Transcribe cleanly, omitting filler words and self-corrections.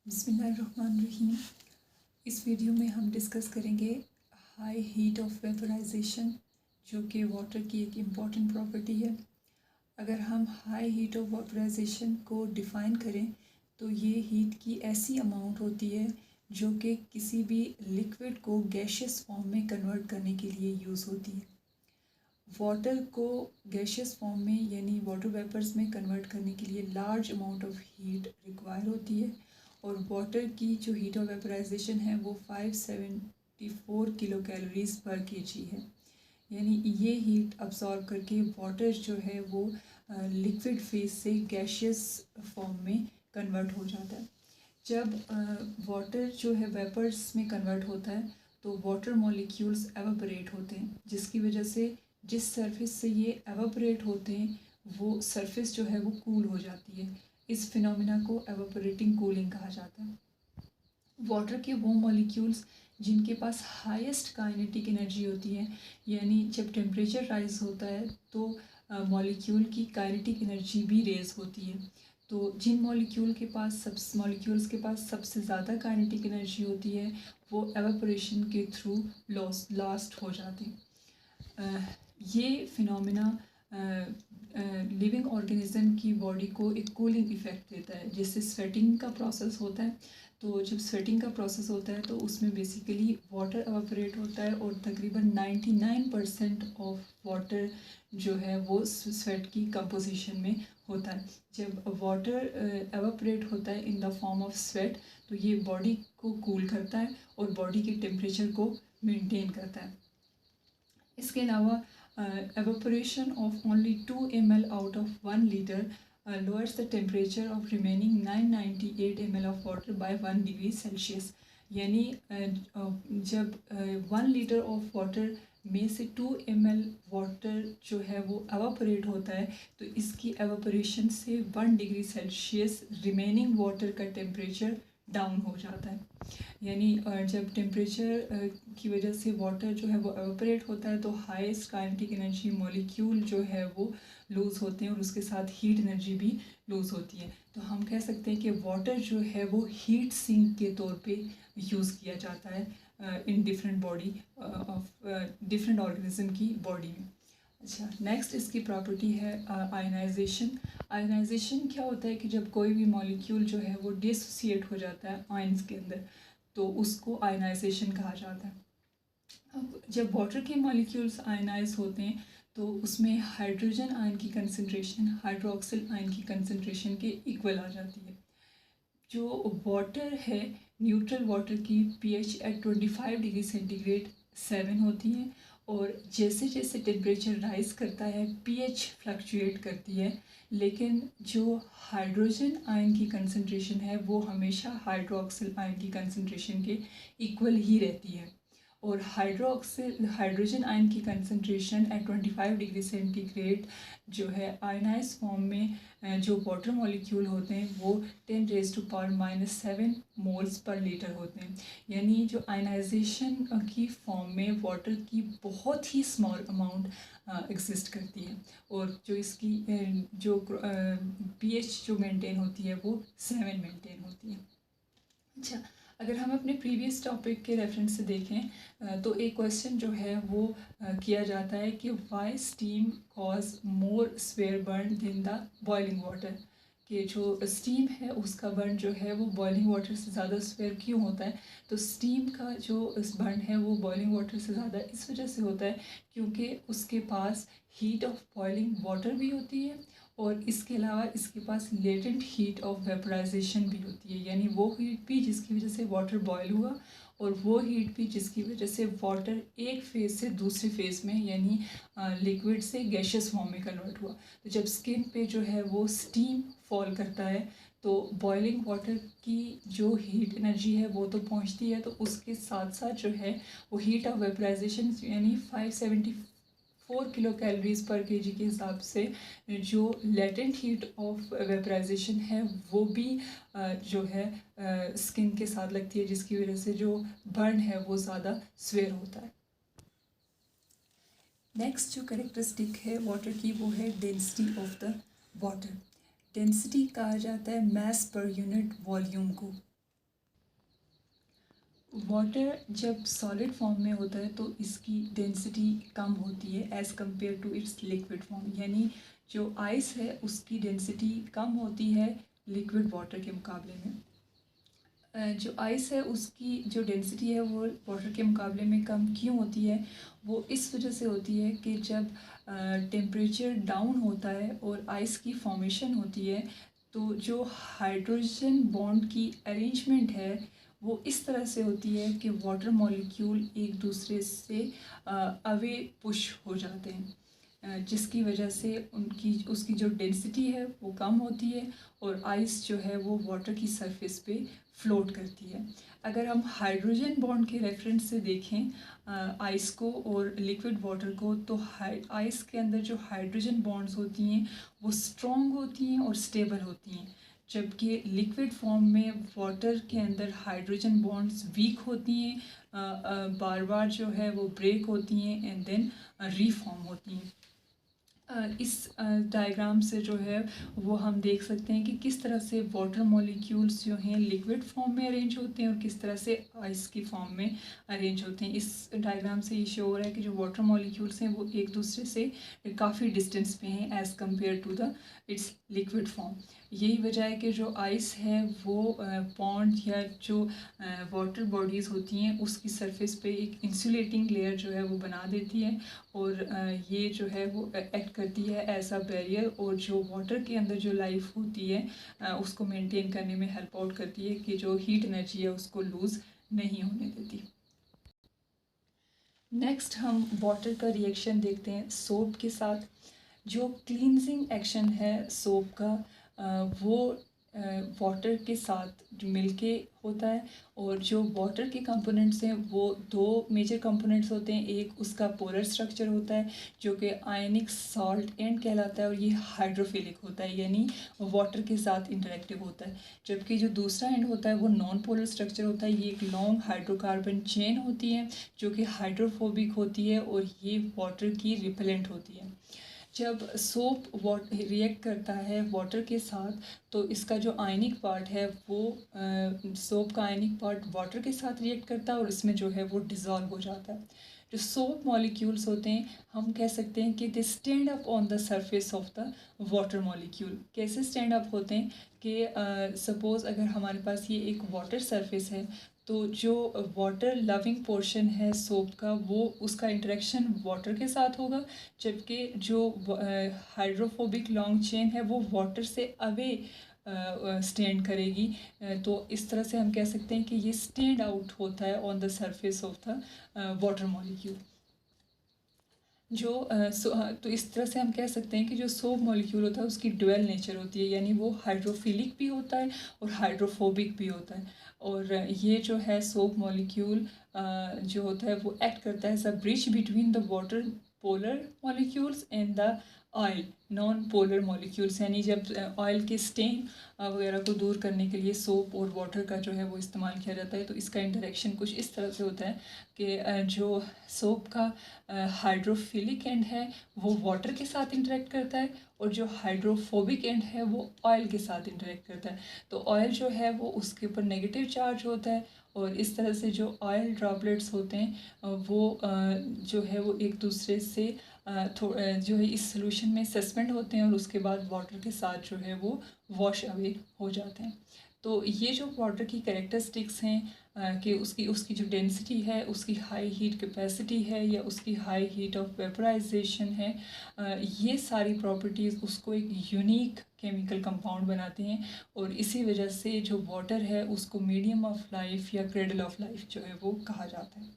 बिस्मिल्लाहिर्रहमानिर्रहीम। इस वीडियो में हम डिस्कस करेंगे हाई हीट ऑफ वेपराइजेशन, जो कि वाटर की एक इम्पॉर्टेंट प्रॉपर्टी है। अगर हम हाई हीट ऑफ वेपराइजेशन को डिफ़ाइन करें तो ये हीट की ऐसी अमाउंट होती है जो कि किसी भी लिक्विड को गैशियस फॉर्म में कन्वर्ट करने के लिए यूज़ होती है। वाटर को गैशियस फॉर्म में यानी वाटर वेपर्स में कन्वर्ट करने के लिए large amount of heat require होती है, और वाटर की जो हीट ऑफ वेपराइजेशन है वो 574 किलो कैलोरीज पर केजी है। यानी ये हीट अब्सॉर्ब करके वाटर जो है वो लिक्विड फेज से गैशियस फॉर्म में कन्वर्ट हो जाता है। जब वाटर जो है वेपर्स में कन्वर्ट होता है तो वाटर मॉलिक्यूल्स एवापोरेट होते हैं, जिसकी वजह से जिस सरफेस से ये एवापोरेट होते हैं वो सरफेस जो है वो कूल हो जाती है। इस फिनोमिना को एवापोरेटिंग कूलिंग कहा जाता है। वाटर के वो मॉलिक्यूल्स जिनके पास हाईएस्ट काइनेटिक एनर्जी होती है, यानी जब टेम्परेचर राइज होता है तो मॉलिक्यूल की काइनेटिक एनर्जी भी रेज होती है। तो जिन मॉलिक्यूल्स के पास सबसे ज़्यादा काइनेटिक एनर्जी होती है वो एवापोरेशन के थ्रू लॉस्ट हो जाते हैं। ये फिनोमिना लिविंग ऑर्गेनिज्म की बॉडी को एक कूलिंग इफ़ेक्ट देता है, जिससे स्वेटिंग का प्रोसेस होता है। तो जब स्वेटिंग का प्रोसेस होता है तो उसमें बेसिकली वाटर एवापोरेट होता है, और तकरीबन 99% ऑफ वाटर जो है वो स्वेट की कंपोजिशन में होता है। जब वाटर एवापोरेट होता है in the form of sweat तो ये बॉडी को कूल करता है और बॉडी के टेम्परेचर को मेंटेन करता है। इसके अलावा evaporation of only 2 ml out of 1 liter lowers the temperature of remaining 998 ml of water by 1 degree Celsius। यानी जब 1 लीटर ऑफ वाटर में से 2 ml वाटर जो है वो एवापोरेट होता है तो इसकी एवापोरेशन से 1 डिग्री सेल्सियस रिमेनिंग वाटर का टेम्परेचर डाउन हो जाता है। यानी जब टेम्परेचर की वजह से वाटर जो है वो एवापोरेट होता है तो हाईएस्ट काइनेटिक एनर्जी मॉलिक्यूल जो है वो लूज़ होते हैं, और उसके साथ हीट एनर्जी भी लूज़ होती है। तो हम कह सकते हैं कि वाटर जो है वो हीट सिंक के तौर पे यूज़ किया जाता है in different body of different organism की बॉडी में। अच्छा, नेक्स्ट इसकी प्रॉपर्टी है आयनाइजेशन। आयनाइजेशन क्या होता है कि जब कोई भी मॉलिक्यूल जो है वो डिसोसिएट हो जाता है आयंस के अंदर तो उसको आयनाइजेशन कहा जाता है। अब जब वाटर के मॉलिक्यूल्स आयनाइज होते हैं तो उसमें हाइड्रोजन आयन की कंसंट्रेशन हाइड्रोक्सिल आयन की कंसंट्रेशन के इक्वल आ जाती है। जो वाटर है, न्यूट्रल वाटर की pH एट 25 डिग्री सेंटीग्रेड 7 होती है, और जैसे जैसे टेम्परेचर राइज करता है pH फ्लक्चुएट करती है, लेकिन जो हाइड्रोजन आयन की कंसंट्रेशन है वो हमेशा हाइड्रोक्सिल आयन की कंसंट्रेशन के इक्वल ही रहती है। और हाइड्रोजन आयन की कंसंट्रेशन एट 25 डिग्री सेंटीग्रेड जो है आयनाइज फॉर्म में जो वाटर मॉलिक्यूल होते हैं वो 10⁻⁻7 मोल्स पर लीटर होते हैं। यानी जो आयनाइजेशन की फॉर्म में वाटर की बहुत ही स्मॉल अमाउंट एग्जिस्ट करती है, और जो इसकी जो pH जो मेंटेन होती है वो 7 मेंटेन होती है। अच्छा, अगर हम अपने प्रीवियस टॉपिक के रेफरेंस से देखें तो एक क्वेश्चन जो है वो किया जाता है कि why steam cause more severe burn than the boiling water, कि जो स्टीम है उसका बर्न जो है वो बॉइलिंग वाटर से ज़्यादा स्वेयर क्यों होता है। तो स्टीम का जो बर्न है वो बॉइलिंग वाटर से ज़्यादा इस वजह से होता है क्योंकि उसके पास हीट ऑफ बॉइलिंग वाटर भी होती है, और इसके अलावा इसके पास लेटेंट हीट ऑफ वेपराइजेशन भी होती है। यानी वो हीट भी जिसकी वजह से वाटर बॉयल हुआ, और वो हीट भी जिसकी वजह से वाटर एक फेज़ से दूसरे फेज़ में यानी लिक्विड से गैशियस फॉर्म में कन्वर्ट हुआ। तो जब स्किन पे जो है वो स्टीम फॉल करता है तो बॉइलिंग वाटर की जो हीट एनर्जी है वो तो पहुंचती है, तो उसके साथ साथ जो है वो हीट ऑफ वेपराइजेशन यानी 574 किलो कैलोरीज पर केजी के हिसाब से जो लेटेंट हीट ऑफ वेपराइजेशन है वो भी जो है स्किन के साथ लगती है, जिसकी वजह से जो बर्न है वो ज़्यादा स्वेयर होता है। नेक्स्ट जो करेक्टरिस्टिक है वाटर की वो है density of the water. Density कहा जाता है मैस पर यूनिट वॉल्यूम को। वाटर जब सॉलिड फॉर्म में होता है तो इसकी डेंसिटी कम होती है as compared to its liquid form, यानी जो आइस है उसकी डेंसिटी कम होती है लिक्विड वाटर के मुकाबले में। जो आइस है उसकी जो डेंसिटी है वो वाटर के मुकाबले में कम क्यों होती है? वो इस वजह से होती है कि जब टेम्परेचर डाउन होता है और आइस की फॉर्मेशन होती है तो जो हाइड्रोजन बॉन्ड की अरेंजमेंट है वो इस तरह से होती है कि वाटर मॉलिक्यूल एक दूसरे से अवे पुश हो जाते हैं, जिसकी वजह से उसकी जो डेंसिटी है वो कम होती है और आइस जो है वो वाटर की सरफेस पे फ्लोट करती है। अगर हम हाइड्रोजन बॉन्ड के रेफरेंस से देखें आइस को और लिक्विड वाटर को, तो आइस के अंदर जो हाइड्रोजन बॉन्ड्स होती हैं वो स्ट्रॉन्ग होती हैं और स्टेबल होती हैं, जबकि लिक्विड फॉर्म में वाटर के अंदर हाइड्रोजन बॉन्ड्स वीक होती हैं, बार बार जो है वो ब्रेक होती हैं एंड देन रीफॉर्म होती हैं। इस डायग्राम से जो है वो हम देख सकते हैं कि किस तरह से वाटर मॉलिक्यूल्स जो हैं लिक्विड फॉर्म में अरेंज होते हैं और किस तरह से आइस की फॉर्म में अरेंज होते हैं। इस डायग्राम से ये शो हो रहा है कि जो वाटर मॉलिक्यूल्स हैं वो एक दूसरे से काफ़ी डिस्टेंस पे हैं as compared to the its liquid form. यही वजह है कि जो आइस है वो पॉन्ड या जो वाटर बॉडीज़ होती हैं उसकी सरफेस पे एक इंसुलेटिंग लेयर जो है वो बना देती है और ये जो है वो एक्ट करती है एज अ बैरियर और जो वाटर के अंदर जो लाइफ होती है उसको मेंटेन करने में हेल्प आउट करती है कि जो हीट एनर्जी है उसको लूज़ नहीं होने देती। नेक्स्ट हम वाटर का रिएक्शन देखते हैं सोप के साथ। जो क्लींजिंग एक्शन है सोप का वो वाटर के साथ मिलके होता है और जो वाटर के कंपोनेंट्स हैं वो दो मेजर कंपोनेंट्स होते हैं। एक उसका पोलर स्ट्रक्चर होता है जो कि आयनिक सॉल्ट एंड कहलाता है और ये हाइड्रोफिलिक होता है यानी वाटर के साथ इंटरेक्टिव होता है, जबकि जो दूसरा एंड होता है वो नॉन पोलर स्ट्रक्चर होता है। ये एक लॉन्ग हाइड्रोकार्बन चेन होती है जो कि हाइड्रोफोबिक होती है और ये वाटर की रिपेलेंट होती है। जब सोप रिएक्ट करता है वाटर के साथ तो इसका जो आयनिक पार्ट है वो सोप का आयनिक पार्ट वाटर के साथ रिएक्ट करता है और इसमें जो है वो डिज़ोल्व हो जाता है। जो सोप मॉलिक्यूल्स होते हैं हम कह सकते हैं कि they stand up on the surface of the water molecule. कैसे स्टैंड अप होते हैं कि सपोज़ अगर हमारे पास ये एक वाटर सरफेस है तो जो वाटर लविंग पोर्शन है सोप का वो उसका इंटरेक्शन वाटर के साथ होगा, जबकि जो हाइड्रोफोबिक लॉन्ग चेन है वो वाटर से अवे स्टैंड करेगी। तो इस तरह से हम कह सकते हैं कि ये स्टैंड आउट होता है on the surface of the water molecule. तो इस तरह से हम कह सकते हैं कि जो सोप मॉलिक्यूल होता है उसकी ड्यूअल नेचर होती है, यानी वो हाइड्रोफिलिक भी होता है और हाइड्रोफोबिक भी होता है। और ये जो है सोप मॉलिक्यूल जो होता है वो एक्ट करता है as a bridge between the water polar molecules and the oil non polar molecules, यानी जब ऑयल के स्टेन वगैरह को दूर करने के लिए सोप और वाटर का जो है वो इस्तेमाल किया जाता है। तो इसका इंटरेक्शन कुछ इस तरह से होता है कि जो सोप का हाइड्रोफिलिक एंड है वो वाटर के साथ इंटरेक्ट करता है और जो हाइड्रोफोबिक एंड है वो ऑयल के साथ इंटरेक्ट करता है। तो ऑयल जो है वो उसके ऊपर नेगेटिव चार्ज होता है और इस तरह से जो ऑयल ड्रॉपलेट्स होते हैं वो जो है वो एक दूसरे से जो है इस सोल्यूशन में सस्पेंड होते हैं और उसके बाद वाटर के साथ जो है वो वॉश अवे हो जाते हैं। तो ये जो वाटर की कैरेक्टरिस्टिक्स हैं कि उसकी उसकी जो डेंसिटी है, उसकी हाई हीट कैपेसिटी है या उसकी हाई हीट ऑफ वेपराइजेशन है, ये सारी प्रॉपर्टीज़ उसको एक यूनिक केमिकल कंपाउंड बनाते हैं और इसी वजह से जो वाटर है उसको मीडियम ऑफ लाइफ या क्रेडल ऑफ लाइफ जो है वो कहा जाता है।